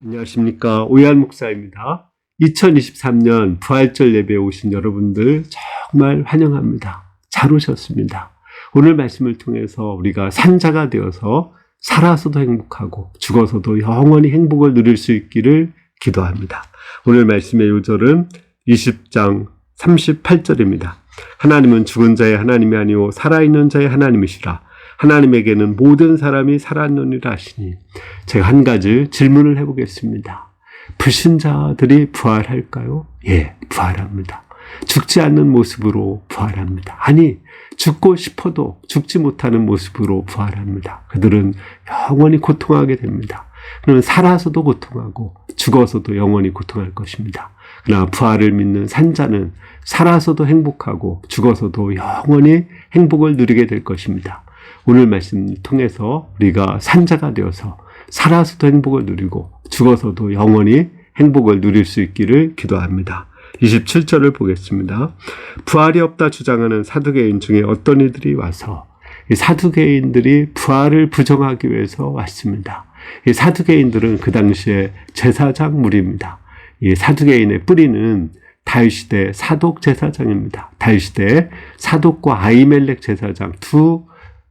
안녕하십니까. 오해한 목사입니다. 2023년 부활절 예배에 오신 여러분들 정말 환영합니다. 잘 오셨습니다. 오늘 말씀을 통해서 우리가 산자가 되어서 살아서도 행복하고 죽어서도 영원히 행복을 누릴 수 있기를 기도합니다. 오늘 말씀의 요절은 20장 38절입니다. 하나님은 죽은 자의 하나님이 아니오 살아있는 자의 하나님이시라. 하나님에게는 모든 사람이 살았느니라 하시니. 제가 한 가지 질문을 해보겠습니다. 불신자들이 부활할까요? 예, 부활합니다. 죽지 않는 모습으로 부활합니다. 아니, 죽고 싶어도 죽지 못하는 모습으로 부활합니다. 그들은 영원히 고통하게 됩니다. 그러면 살아서도 고통하고 죽어서도 영원히 고통할 것입니다. 그러나 부활을 믿는 산자는 살아서도 행복하고 죽어서도 영원히 행복을 누리게 될 것입니다. 오늘 말씀을 통해서 우리가 산자가 되어서 살아서도 행복을 누리고 죽어서도 영원히 행복을 누릴 수 있기를 기도합니다. 27절을 보겠습니다. 부활이 없다 주장하는 사두개인 중에 어떤 이들이 와서 이 사두개인들이 부활을 부정하기 위해서 왔습니다. 이 사두개인들은 그 당시에 제사장 무리입니다. 이 사두개인의 뿌리는 다윗시대 사독 제사장입니다. 다윗시대 사독과 아히멜렉 제사장 두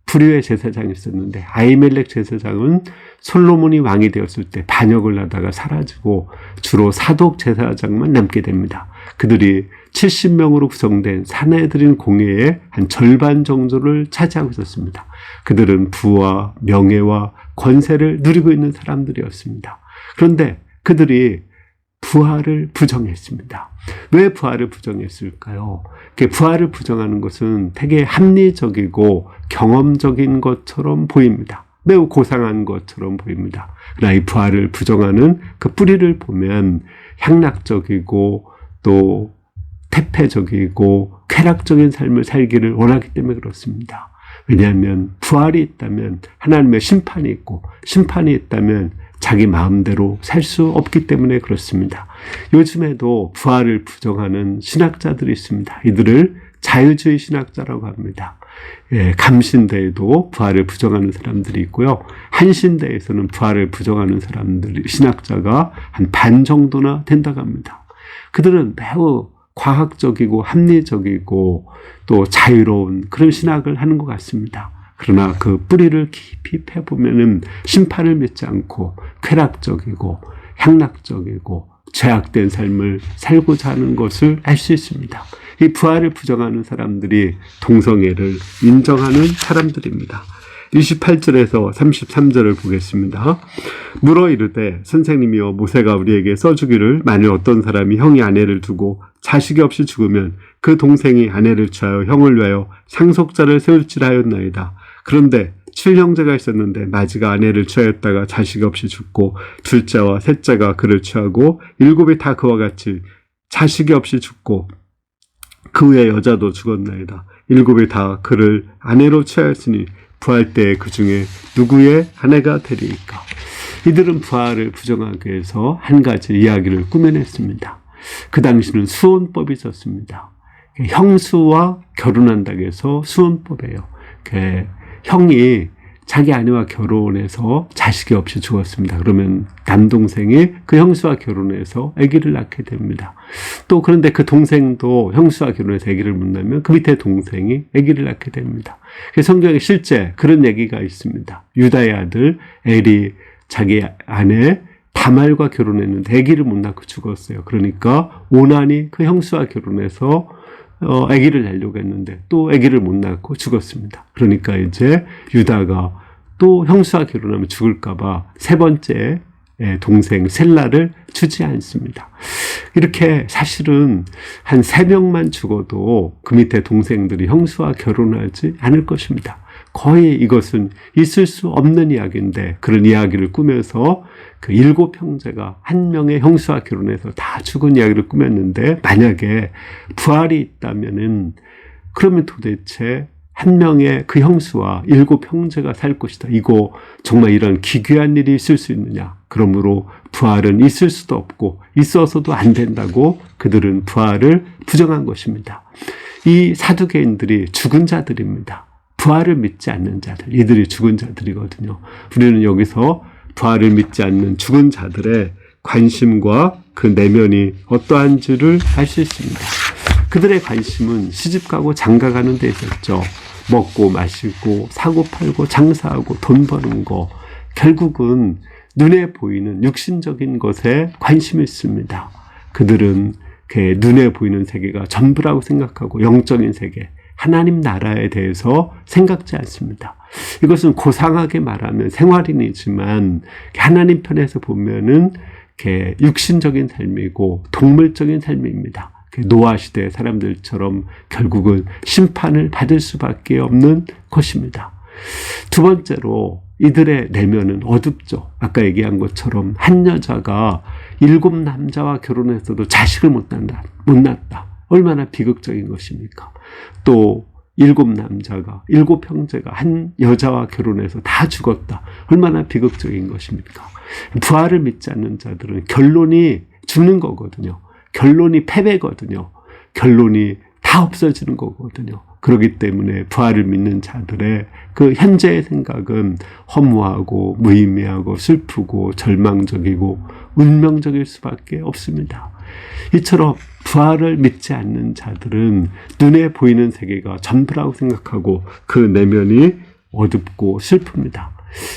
부류의 제사장이 있었는데, 아히멜렉 제사장은 솔로몬이 왕이 되었을 때 반역을 하다가 사라지고 주로 사독 제사장만 남게 됩니다. 그들이 70명으로 구성된 사내들인 공회의 한 절반 정도를 차지하고 있었습니다. 그들은 부와 명예와 권세를 누리고 있는 사람들이었습니다. 그런데 그들이 부활을 부정했습니다. 왜 부활을 부정했을까요? 부활을 부정하는 것은 되게 합리적이고 경험적인 것처럼 보입니다. 매우 고상한 것처럼 보입니다. 그러나 이 부활을 부정하는 그 뿌리를 보면 향락적이고 또 태폐적이고 쾌락적인 삶을 살기를 원하기 때문에 그렇습니다. 왜냐하면 부활이 있다면 하나님의 심판이 있고, 심판이 있다면 자기 마음대로 살 수 없기 때문에 그렇습니다. 요즘에도 부활을 부정하는 신학자들이 있습니다. 이들을 자유주의 신학자라고 합니다. 예, 감신대에도 부활을 부정하는 사람들이 있고요. 한신대에서는 부활을 부정하는 사람들, 신학자가 한 반 정도나 된다고 합니다. 그들은 매우 과학적이고 합리적이고 또 자유로운 그런 신학을 하는 것 같습니다. 그러나 그 뿌리를 깊이 패보면은 심판을 믿지 않고 쾌락적이고 향락적이고 죄악된 삶을 살고자 하는 것을 알 수 있습니다. 이 부활을 부정하는 사람들이 동성애를 인정하는 사람들입니다. 28절에서 33절을 보겠습니다. 물어 이르되 선생님이여 모세가 우리에게 써주기를 만일 어떤 사람이 형이 아내를 두고 자식이 없이 죽으면 그 동생이 아내를 취하여 형을 위하여 상속자를 세울지라 하였나이다. 그런데 7형제가 있었는데 마지가 아내를 취하였다가 자식이 없이 죽고 둘째와 셋째가 그를 취하고 7이 다 그와 같이 자식이 없이 죽고 그 후에 여자도 죽었나이다. 7이 다 그를 아내로 취하였으니 부활 때에 그 중에 누구의 아내가 되리이까. 이들은 부활을 부정하기 위해서 한 가지 이야기를 꾸며냈습니다. 그 당시는 수혼법이 있었습니다. 형수와 결혼한다고 해서 수혼법이에요. 형이 자기 아내와 결혼해서 자식이 없이 죽었습니다. 그러면 남동생이 그 형수와 결혼해서 아기를 낳게 됩니다. 또 그런데 그 동생도 형수와 결혼해서 아기를 못 낳으면 그 밑에 동생이 아기를 낳게 됩니다. 성경에 실제 그런 얘기가 있습니다. 유다의 아들 엘이 자기 아내 다말과 결혼했는데 아기를 못 낳고 죽었어요. 그러니까 오난이 그 형수와 결혼해서 아기를 낳으려고 했는데 또 아기를 못 낳고 죽었습니다. 그러니까 이제 유다가 또 형수와 결혼하면 죽을까봐 세 번째 동생 셀라를 주지 않습니다. 이렇게 사실은 한 3명만 죽어도 그 밑에 동생들이 형수와 결혼하지 않을 것입니다. 거의 이것은 있을 수 없는 이야기인데 그런 이야기를 꾸며서 그 7형제가 한 명의 형수와 결혼해서 다 죽은 이야기를 꾸몄는데, 만약에 부활이 있다면은 그러면 도대체 한 명의 그 형수와 7형제가 살 것이다. 이거 정말 이런 기괴한 일이 있을 수 있느냐. 그러므로 부활은 있을 수도 없고 있어서도 안 된다고 그들은 부활을 부정한 것입니다. 이 사두개인들이 죽은 자들입니다. 부활을 믿지 않는 자들, 이들이 죽은 자들이거든요. 우리는 여기서 부활을 믿지 않는 죽은 자들의 관심과 그 내면이 어떠한지를 알 수 있습니다. 그들의 관심은 시집가고 장가가는 데 있었죠. 먹고 마시고 사고 팔고 장사하고 돈 버는 거, 결국은 눈에 보이는 육신적인 것에 관심이 있습니다. 그들은 그 눈에 보이는 세계가 전부라고 생각하고 영적인 세계, 하나님 나라에 대해서 생각지 않습니다. 이것은 고상하게 말하면 생활인이지만 하나님 편에서 보면은 육신적인 삶이고 동물적인 삶입니다. 노아 시대 사람들처럼 결국은 심판을 받을 수밖에 없는 것입니다. 두 번째로 이들의 내면은 어둡죠. 아까 얘기한 것처럼 한 여자가 7 남자와 결혼해서도 자식을 못 낳았다. 얼마나 비극적인 것입니까? 또 7 남자가 7 형제가 한 여자와 결혼해서 다 죽었다. 얼마나 비극적인 것입니까? 부활을 믿지 않는 자들은 결론이 죽는 거거든요. 결론이 패배거든요. 결론이 다 없어지는 거거든요. 그렇기 때문에 부활을 믿는 자들의 그 현재의 생각은 허무하고 무의미하고 슬프고 절망적이고 운명적일 수밖에 없습니다. 이처럼 부활을 믿지 않는 자들은 눈에 보이는 세계가 전부라고 생각하고 그 내면이 어둡고 슬픕니다.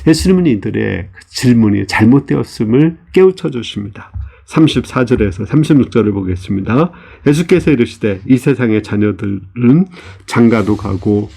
예수님은 이들의 질문이 잘못되었음을 깨우쳐 주십니다. 34절에서 36절을 보겠습니다. 예수께서 이르시되 이 세상의 자녀들은 장가도 가고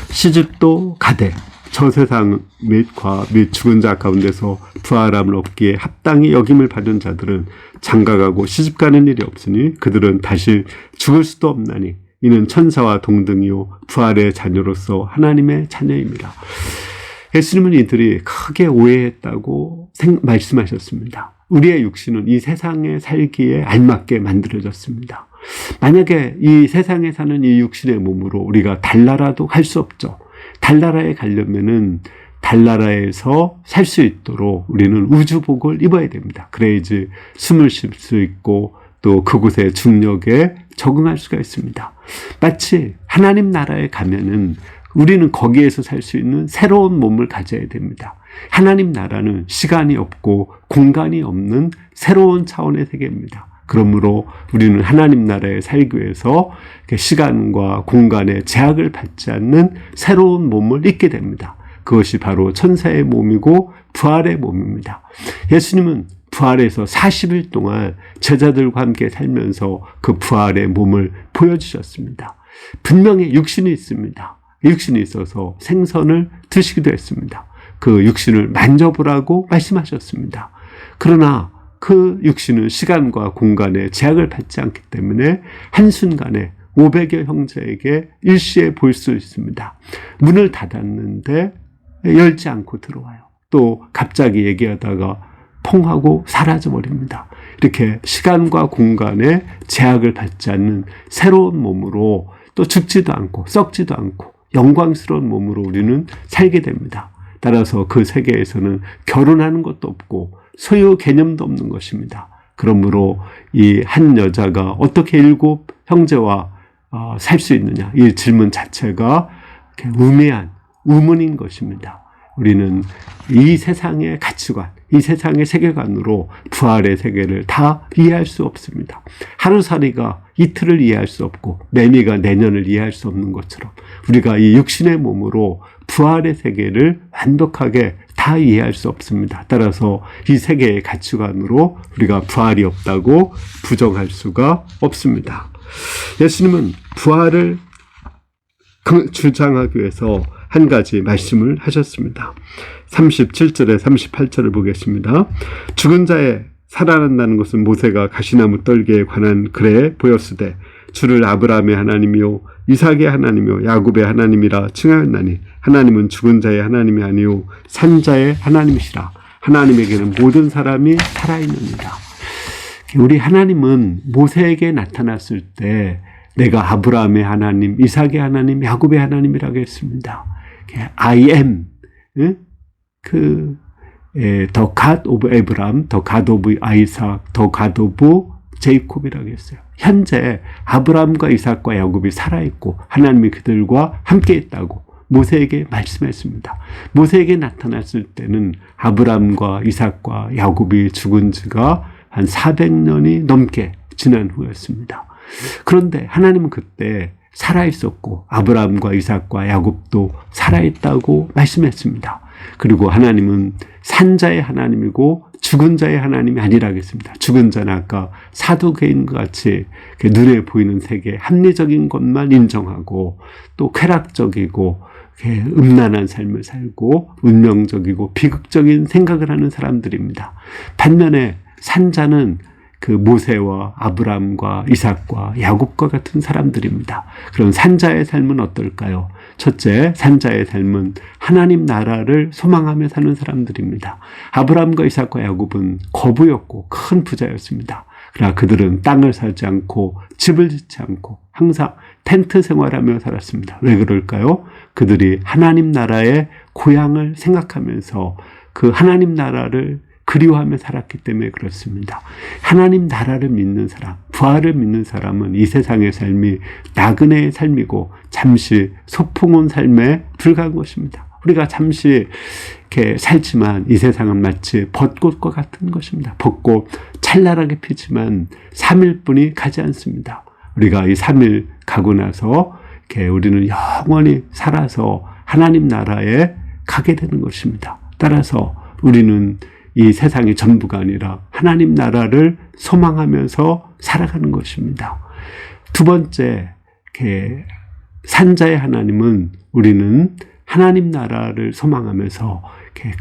시집도 가되 저 세상 및 과학 및 죽은 자 가운데서 부활함을 얻기에 합당히 여김을 받은 자들은 장가가고 시집가는 일이 없으니 그들은 다시 죽을 수도 없나니 이는 천사와 동등이요 부활의 자녀로서 하나님의 자녀입니다. 예수님은 이들이 크게 오해했다고 말씀하셨습니다. 우리의 육신은 이 세상에 살기에 알맞게 만들어졌습니다. 만약에 이 세상에 사는 이 육신의 몸으로 우리가 달나라도 갈 수 없죠. 달나라에 가려면은 달나라에서 살 수 있도록 우리는 우주복을 입어야 됩니다. 그래야지 숨을 쉴 수 있고 또 그곳의 중력에 적응할 수가 있습니다. 마치 하나님 나라에 가면은 우리는 거기에서 살 수 있는 새로운 몸을 가져야 됩니다. 하나님 나라는 시간이 없고 공간이 없는 새로운 차원의 세계입니다. 그러므로 우리는 하나님 나라에 살기 위해서 시간과 공간의 제약을 받지 않는 새로운 몸을 입게 됩니다. 그것이 바로 천사의 몸이고 부활의 몸입니다. 예수님은 부활에서 40일 동안 제자들과 함께 살면서 그 부활의 몸을 보여주셨습니다. 분명히 육신이 있습니다. 육신이 있어서 생선을 드시기도 했습니다. 그 육신을 만져보라고 말씀하셨습니다. 그러나 그 육신은 시간과 공간에 제약을 받지 않기 때문에 한순간에 500여 형제에게 일시에 볼 수 있습니다. 문을 닫았는데 열지 않고 들어와요. 또 갑자기 얘기하다가 퐁하고 사라져버립니다. 이렇게 시간과 공간에 제약을 받지 않는 새로운 몸으로 또 죽지도 않고 썩지도 않고 영광스러운 몸으로 우리는 살게 됩니다. 따라서 그 세계에서는 결혼하는 것도 없고 소유 개념도 없는 것입니다. 그러므로 이 한 여자가 어떻게 7 형제와 살 수 있느냐, 이 질문 자체가 우매한 우문인 것입니다. 우리는 이 세상의 가치관, 이 세상의 세계관으로 부활의 세계를 다 이해할 수 없습니다. 하루살이가 이틀을 이해할 수 없고 매미가 내년을 이해할 수 없는 것처럼 우리가 이 육신의 몸으로 부활의 세계를 완벽하게 다 이해할 수 없습니다. 따라서 이 세계의 가치관으로 우리가 부활이 없다고 부정할 수가 없습니다. 예수님은 부활을 주장하기 위해서 한 가지 말씀을 하셨습니다. 37절에 38절을 보겠습니다. 죽은 자의 살아난다는 것은 모세가 가시나무 떨기에 관한 글에 보였으되 주를 아브라함의 하나님이요 이삭의 하나님이요 야곱의 하나님이라 칭하였나니 하나님은 죽은 자의 하나님이 아니요 산 자의 하나님이시라. 하나님에게는 모든 사람이 살아있느니라. 우리 하나님은 모세에게 나타났을 때 내가 아브라함의 하나님, 이삭의 하나님, 야곱의 하나님이라고 했습니다. I am the God of Abraham, the God of Isaac, the God of 제이콥이라고 했어요. 현재 아브라함과 이삭과 야곱이 살아있고 하나님이 그들과 함께 있다고 모세에게 말씀했습니다. 모세에게 나타났을 때는 아브람과 이삭과 야곱이 죽은 지가 한 400년이 넘게 지난 후였습니다. 그런데 하나님은 그때 살아있었고 아브람과 이삭과 야곱도 살아있다고 말씀했습니다. 그리고 하나님은 산자의 하나님이고 죽은 자의 하나님이 아니라 하겠습니다. 죽은 자는 아까 사두개인과 같이 눈에 보이는 세계 합리적인 것만 인정하고 또 쾌락적이고 음란한 삶을 살고 운명적이고 비극적인 생각을 하는 사람들입니다. 반면에 산자는 그 모세와 아브람과 이삭과 야곱과 같은 사람들입니다. 그럼 산자의 삶은 어떨까요? 첫째, 산자의 삶은 하나님 나라를 소망하며 사는 사람들입니다. 아브람과 이삭과 야곱은 거부였고 큰 부자였습니다. 그러나 그들은 땅을 사지 않고 집을 짓지 않고 항상 텐트 생활하며 살았습니다. 왜 그럴까요? 그들이 하나님 나라의 고향을 생각하면서 그 하나님 나라를 그리워하며 살았기 때문에 그렇습니다. 하나님 나라를 믿는 사람, 부활을 믿는 사람은 이 세상의 삶이 나그네의 삶이고 잠시 소풍 온 삶에 불과한 것입니다. 우리가 잠시 이렇게 살지만 이 세상은 마치 벚꽃과 같은 것입니다. 벚꽃 찰나하게 피지만 3일뿐이 가지 않습니다. 우리가 이 3일 가고 나서 이렇게 우리는 영원히 살아서 하나님 나라에 가게 되는 것입니다. 따라서 우리는 이 세상이 전부가 아니라 하나님 나라를 소망하면서 살아가는 것입니다. 두 번째, 산자의 하나님은 우리는 하나님 나라를 소망하면서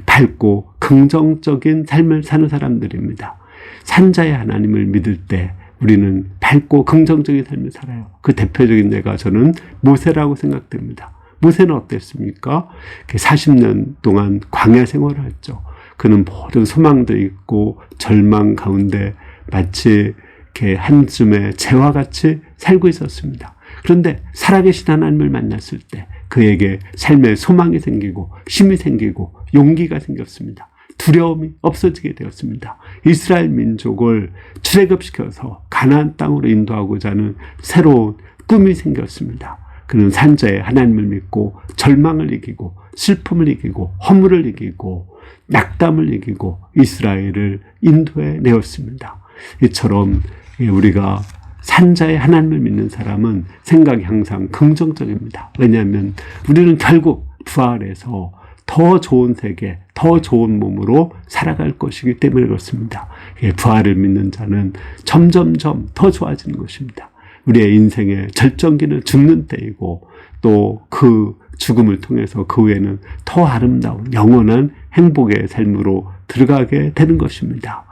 밝고 긍정적인 삶을 사는 사람들입니다. 산자의 하나님을 믿을 때 우리는 밝고 긍정적인 삶을 살아요. 그 대표적인 예가 저는 모세라고 생각됩니다. 모세는 어땠습니까? 40년 동안 광야 생활을 했죠. 그는 모든 소망도 있고 절망 가운데 마치 이렇게 한줌의 재와 같이 살고 있었습니다. 그런데 살아계신 하나님을 만났을 때 그에게 삶의 소망이 생기고 힘이 생기고 용기가 생겼습니다. 두려움이 없어지게 되었습니다. 이스라엘 민족을 출애굽시켜서 가나안 땅으로 인도하고자 하는 새로운 꿈이 생겼습니다. 그는 산자의 하나님을 믿고 절망을 이기고 슬픔을 이기고 허물을 이기고 낙담을 이기고 이스라엘을 인도해 내었습니다. 이처럼 우리가 산자의 하나님을 믿는 사람은 생각이 항상 긍정적입니다. 왜냐하면 우리는 결국 부활해서 더 좋은 세계, 더 좋은 몸으로 살아갈 것이기 때문에 그렇습니다. 부활을 믿는 자는 점점점 더 좋아지는 것입니다. 우리의 인생의 절정기는 죽는 때이고 또 그 죽음을 통해서 그 후에는 더 아름다운 영원한 행복의 삶으로 들어가게 되는 것입니다.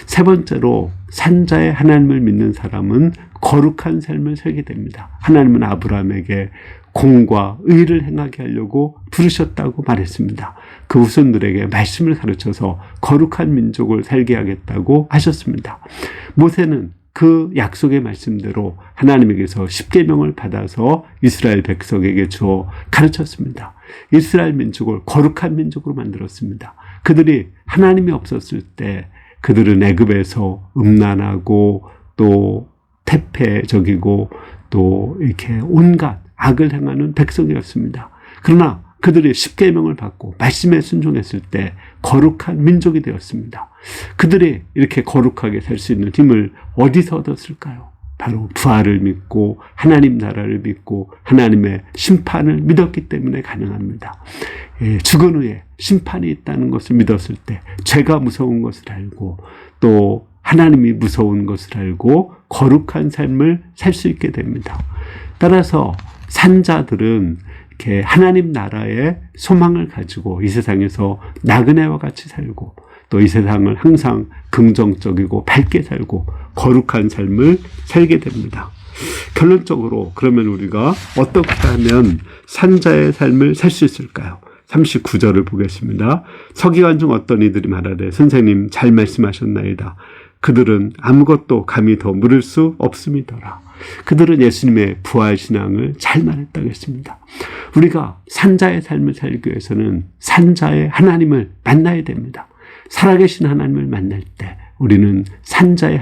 세 번째로 산자의 하나님을 믿는 사람은 거룩한 삶을 살게 됩니다. 하나님은 아브라함에게 공과 의를 행하게 하려고 부르셨다고 말했습니다. 그 후손들에게 말씀을 가르쳐서 거룩한 민족을 살게 하겠다고 하셨습니다. 모세는 그 약속의 말씀대로 하나님에게서 십계명을 받아서 이스라엘 백성에게 주어 가르쳤습니다. 이스라엘 민족을 거룩한 민족으로 만들었습니다. 그들이 하나님이 없었을 때 그들은 애굽에서 음란하고 또 태폐적이고 또 이렇게 온갖 악을 행하는 백성이었습니다. 그러나 그들이 십계명을 받고 말씀에 순종했을 때 거룩한 민족이 되었습니다. 그들이 이렇게 거룩하게 살 수 있는 힘을 어디서 얻었을까요? 바로 부활을 믿고 하나님 나라를 믿고 하나님의 심판을 믿었기 때문에 가능합니다. 죽은 후에 심판이 있다는 것을 믿었을 때 죄가 무서운 것을 알고 또 하나님이 무서운 것을 알고 거룩한 삶을 살 수 있게 됩니다. 따라서 산자들은 이렇게 하나님 나라의 소망을 가지고 이 세상에서 나그네와 같이 살고 또 이 세상을 항상 긍정적이고 밝게 살고 거룩한 삶을 살게 됩니다. 결론적으로 그러면 우리가 어떻게 하면 산자의 삶을 살 수 있을까요? 39절을 보겠습니다. 서기관 중 어떤 이들이 말하되 선생님 잘 말씀하셨나이다. 그들은 아무것도 감히 더 물을 수 없음이더라. 그들은 예수님의 부활신앙을 잘 말했다고 했습니다. 우리가 산자의 삶을 살기 위해서는 산자의 하나님을 만나야 됩니다. 살아계신 하나님을 만날 때 우리는 산자의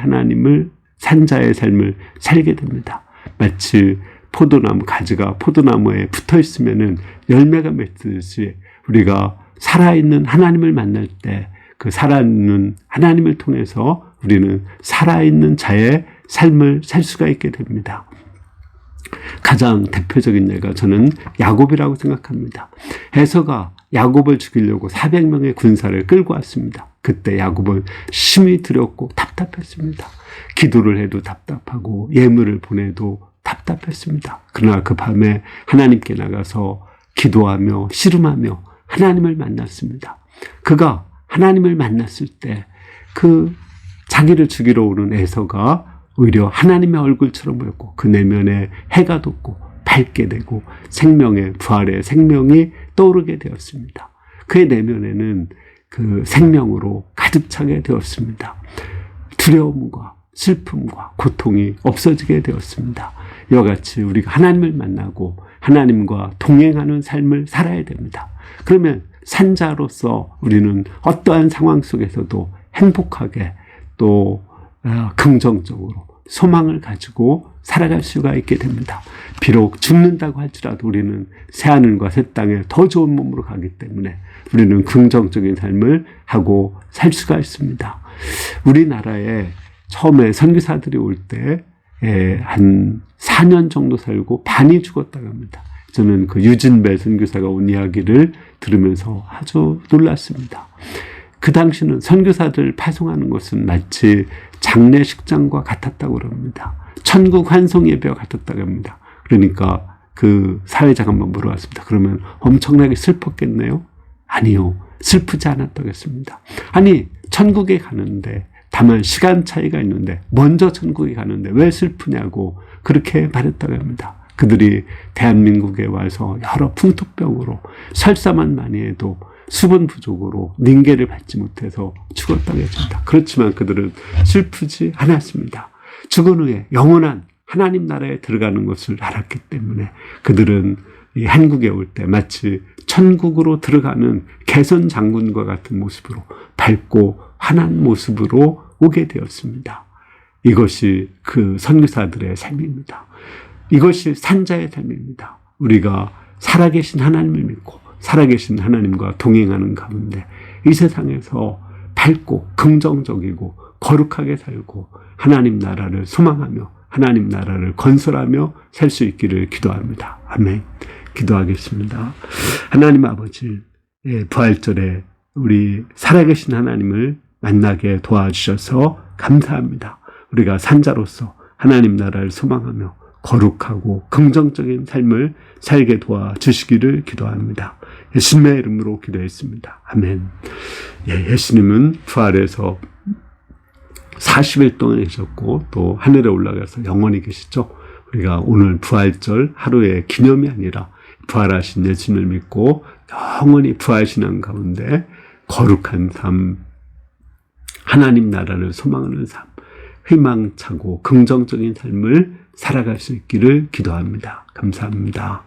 삶을 살게 됩니다. 마치 포도나무 가지가 포도나무에 붙어 있으면은 열매가 맺듯이 우리가 살아있는 하나님을 만날 때 그 살아있는 하나님을 통해서 우리는 살아있는 자의 삶을 살 수가 있게 됩니다. 가장 대표적인 예가 저는 야곱이라고 생각합니다. 에서가 야곱을 죽이려고 400명의 군사를 끌고 왔습니다. 그때 야곱은 심히 두렵고 답답했습니다. 기도를 해도 답답하고 예물을 보내도 답답했습니다. 그러나 그 밤에 하나님께 나가서 기도하며 씨름하며 하나님을 만났습니다. 그가 하나님을 만났을 때 그 자기를 죽이러 오는 에서가 오히려 하나님의 얼굴처럼 보였고 그 내면에 해가 돋고 밝게 되고 생명의 부활의 생명이 떠오르게 되었습니다. 그의 내면에는 그 생명으로 가득 차게 되었습니다. 두려움과 슬픔과 고통이 없어지게 되었습니다. 이와 같이 우리가 하나님을 만나고 하나님과 동행하는 삶을 살아야 됩니다. 그러면 산자로서 우리는 어떠한 상황 속에서도 행복하게 또 긍정적으로 소망을 가지고 살아갈 수가 있게 됩니다. 비록 죽는다고 할지라도 우리는 새하늘과 새 땅에 더 좋은 몸으로 가기 때문에 우리는 긍정적인 삶을 하고 살 수가 있습니다. 우리나라에 처음에 선교사들이 올 때 한 4년 정도 살고 반이 죽었다고 합니다. 저는 그 유진벨 선교사가 온 이야기를 들으면서 아주 놀랐습니다. 그 당시는 선교사들 파송하는 것은 마치 장례식장과 같았다고 합니다. 천국 환송 예배와 같았다고 합니다. 그러니까 그 사회자가 한번 물어봤습니다. 그러면 엄청나게 슬펐겠네요? 아니요. 슬프지 않았다고 했습니다. 아니, 천국에 가는데 다만 시간 차이가 있는데 먼저 천국에 가는데 왜 슬프냐고 그렇게 말했다고 합니다. 그들이 대한민국에 와서 여러 풍토병으로 설사만 많이 해도 수분 부족으로 닝계를 받지 못해서 죽었다고 했습니다. 그렇지만 그들은 슬프지 않았습니다. 죽은 후에 영원한 하나님 나라에 들어가는 것을 알았기 때문에 그들은 이 한국에 올 때 마치 천국으로 들어가는 개선 장군과 같은 모습으로 밝고 환한 모습으로 오게 되었습니다. 이것이 그 선교사들의 삶입니다. 이것이 산자의 삶입니다. 우리가 살아계신 하나님을 믿고 살아계신 하나님과 동행하는 가운데 이 세상에서 밝고 긍정적이고 거룩하게 살고 하나님 나라를 소망하며 하나님 나라를 건설하며 살 수 있기를 기도합니다. 아멘. 기도하겠습니다. 하나님 아버지, 부활절에 우리 살아계신 하나님을 만나게 도와주셔서 감사합니다. 우리가 산자로서 하나님 나라를 소망하며 거룩하고 긍정적인 삶을 살게 도와주시기를 기도합니다. 예수님의 이름으로 기도했습니다. 아멘. 예수님은 부활해서 40일 동안 계셨고 또 하늘에 올라가서 영원히 계시죠. 우리가 오늘 부활절 하루의 기념이 아니라 부활하신 예수님을 믿고 영원히 부활신앙 가운데 거룩한 삶, 하나님 나라를 소망하는 삶, 희망차고 긍정적인 삶을 살아갈 수 있기를 기도합니다. 감사합니다.